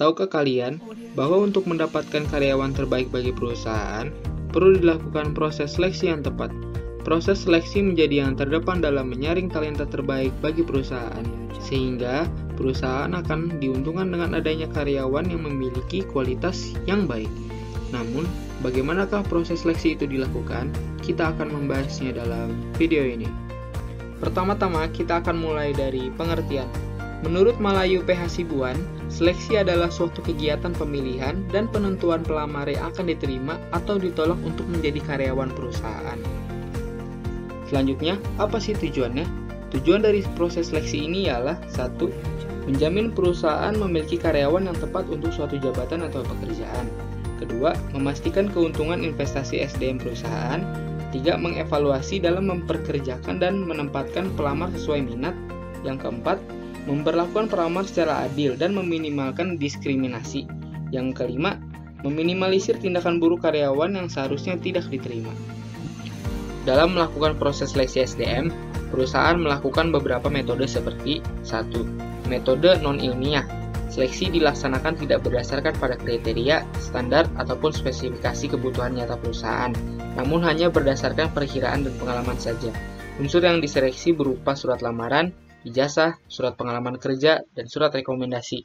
Tahukah kalian bahwa untuk mendapatkan karyawan terbaik bagi perusahaan, perlu dilakukan proses seleksi yang tepat. Proses seleksi menjadi yang terdepan dalam menyaring talenta terbaik bagi perusahaan, sehingga perusahaan akan diuntungkan dengan adanya karyawan yang memiliki kualitas yang baik. Namun, bagaimanakah proses seleksi itu dilakukan? Kita akan membahasnya dalam video ini. Pertama-tama, kita akan mulai dari pengertian. Menurut Malayu PH Hasibuan, seleksi adalah suatu kegiatan pemilihan dan penentuan pelamar yang akan diterima atau ditolak untuk menjadi karyawan perusahaan. Selanjutnya, apa sih tujuannya? Tujuan dari proses seleksi ini ialah 1. Menjamin perusahaan memiliki karyawan yang tepat untuk suatu jabatan atau pekerjaan. Kedua, memastikan keuntungan investasi SDM perusahaan. 3. Mengevaluasi dalam memperkerjakan dan menempatkan pelamar sesuai minat. Yang keempat, memperlakukan pelamar secara adil dan meminimalkan diskriminasi. Yang kelima, meminimalisir tindakan buruk karyawan yang seharusnya tidak diterima. Dalam melakukan proses seleksi SDM, perusahaan melakukan beberapa metode seperti 1. Metode non-ilmiah. Seleksi dilaksanakan tidak berdasarkan pada kriteria, standar, ataupun spesifikasi kebutuhan nyata perusahaan, namun hanya berdasarkan perkiraan dan pengalaman saja. Unsur yang diseleksi berupa surat lamaran, ijazah, surat pengalaman kerja, dan surat rekomendasi.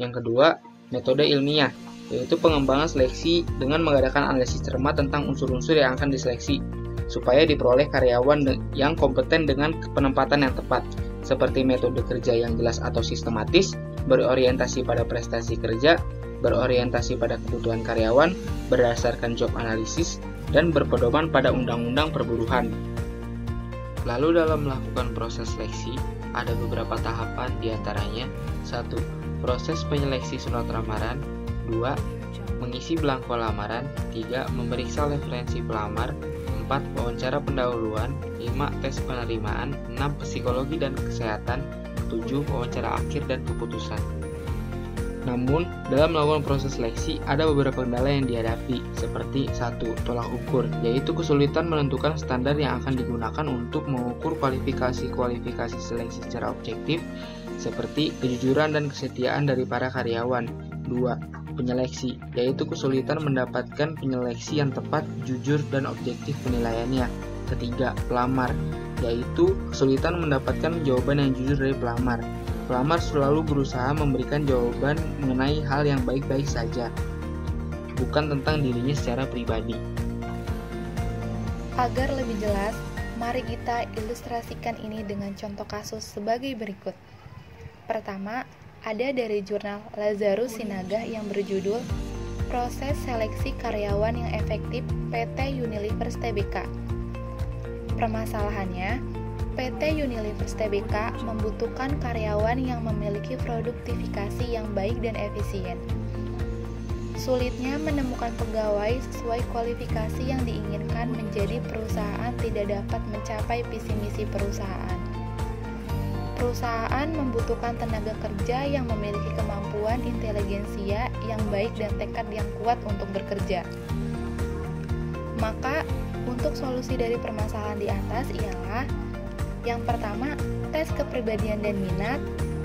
Yang kedua, metode ilmiah, yaitu pengembangan seleksi dengan mengadakan analisis cermat tentang unsur-unsur yang akan diseleksi, supaya diperoleh karyawan yang kompeten dengan penempatan yang tepat, seperti metode kerja yang jelas atau sistematis, berorientasi pada prestasi kerja, berorientasi pada kebutuhan karyawan, berdasarkan job analisis, dan berpedoman pada undang-undang perburuhan. Lalu dalam melakukan proses seleksi, ada beberapa tahapan diantaranya 1. Proses penyeleksi surat lamaran. 2. Mengisi belangko lamaran. 3. Memeriksa referensi pelamar. 4. Wawancara pendahuluan. 5. Tes penerimaan. 6. Psikologi dan kesehatan. 7. Wawancara akhir dan keputusan. Namun, dalam melakukan proses seleksi, ada beberapa kendala yang dihadapi, seperti 1. Tolak ukur, yaitu kesulitan menentukan standar yang akan digunakan untuk mengukur kualifikasi seleksi secara objektif, seperti kejujuran dan kesetiaan dari para karyawan. 2. Penyeleksi, yaitu kesulitan mendapatkan penyeleksi yang tepat, jujur, dan objektif penilaiannya. 3. Pelamar, yaitu kesulitan mendapatkan jawaban yang jujur dari pelamar. Pelamar selalu berusaha memberikan jawaban mengenai hal yang baik-baik saja, bukan tentang dirinya secara pribadi. Agar lebih jelas, mari kita ilustrasikan ini dengan contoh kasus sebagai berikut. Pertama, ada dari jurnal Lazarus Sinaga yang berjudul Proses Seleksi Karyawan yang Efektif PT Unilever Tbk. Permasalahannya, PT Unilever Tbk membutuhkan karyawan yang memiliki produktivitas yang baik dan efisien. Sulitnya menemukan pegawai sesuai kualifikasi yang diinginkan menjadi perusahaan tidak dapat mencapai visi misi perusahaan. Perusahaan membutuhkan tenaga kerja yang memiliki kemampuan inteligensia yang baik dan tekad yang kuat untuk bekerja. Maka, untuk solusi dari permasalahan di atas ialah yang pertama, tes kepribadian dan minat.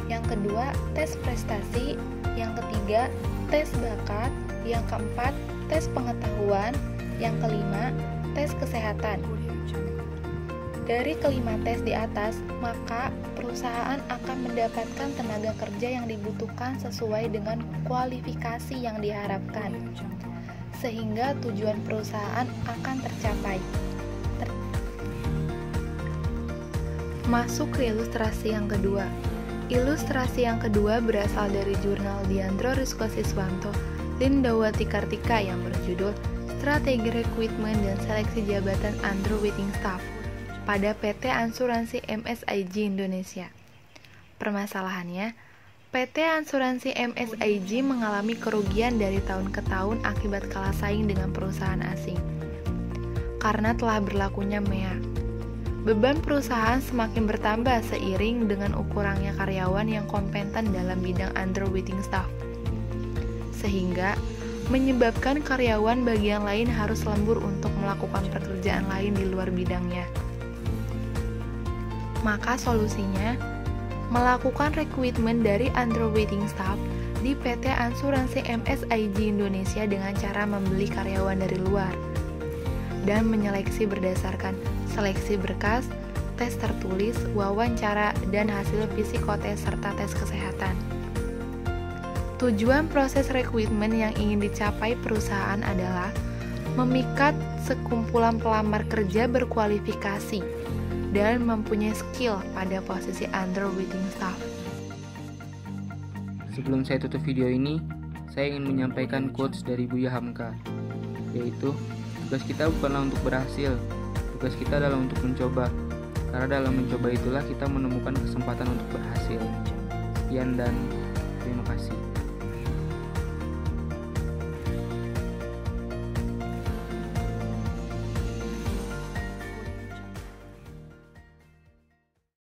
Yang kedua, tes prestasi. Yang ketiga, tes bakat. Yang keempat, tes pengetahuan. Yang kelima, tes kesehatan. Dari kelima tes di atas, maka perusahaan akan mendapatkan tenaga kerja yang dibutuhkan sesuai dengan kualifikasi yang diharapkan, sehingga tujuan perusahaan akan tercapai. Masuk ke ilustrasi yang kedua. Ilustrasi yang kedua berasal dari jurnal Diandro Rizko Siswanto, Lindawati Kartika yang berjudul Strategi Rekrutmen dan Seleksi Jabatan Underwriting Staff pada PT Asuransi MSIG Indonesia. Permasalahannya, PT Asuransi MSIG mengalami kerugian dari tahun ke tahun akibat kalah saing dengan perusahaan asing. Karena telah berlakunya MEA, beban perusahaan semakin bertambah seiring dengan ukurannya karyawan yang kompeten dalam bidang underwriting staff, sehingga menyebabkan karyawan bagian lain harus lembur untuk melakukan pekerjaan lain di luar bidangnya. Maka solusinya, melakukan rekrutmen dari underwriting staff di PT Asuransi MSIG Indonesia dengan cara membeli karyawan dari luar dan menyeleksi berdasarkan seleksi berkas, tes tertulis, wawancara, dan hasil psikotes serta tes kesehatan. Tujuan proses rekrutmen yang ingin dicapai perusahaan adalah memikat sekumpulan pelamar kerja berkualifikasi dan mempunyai skill pada posisi under waiting staff. Sebelum saya tutup video ini, saya ingin menyampaikan quotes dari Buya Hamka, yaitu, tugas kita bukanlah untuk berhasil, tugas kita adalah untuk mencoba, karena dalam mencoba itulah kita menemukan kesempatan untuk berhasil. Sekian dan terima kasih.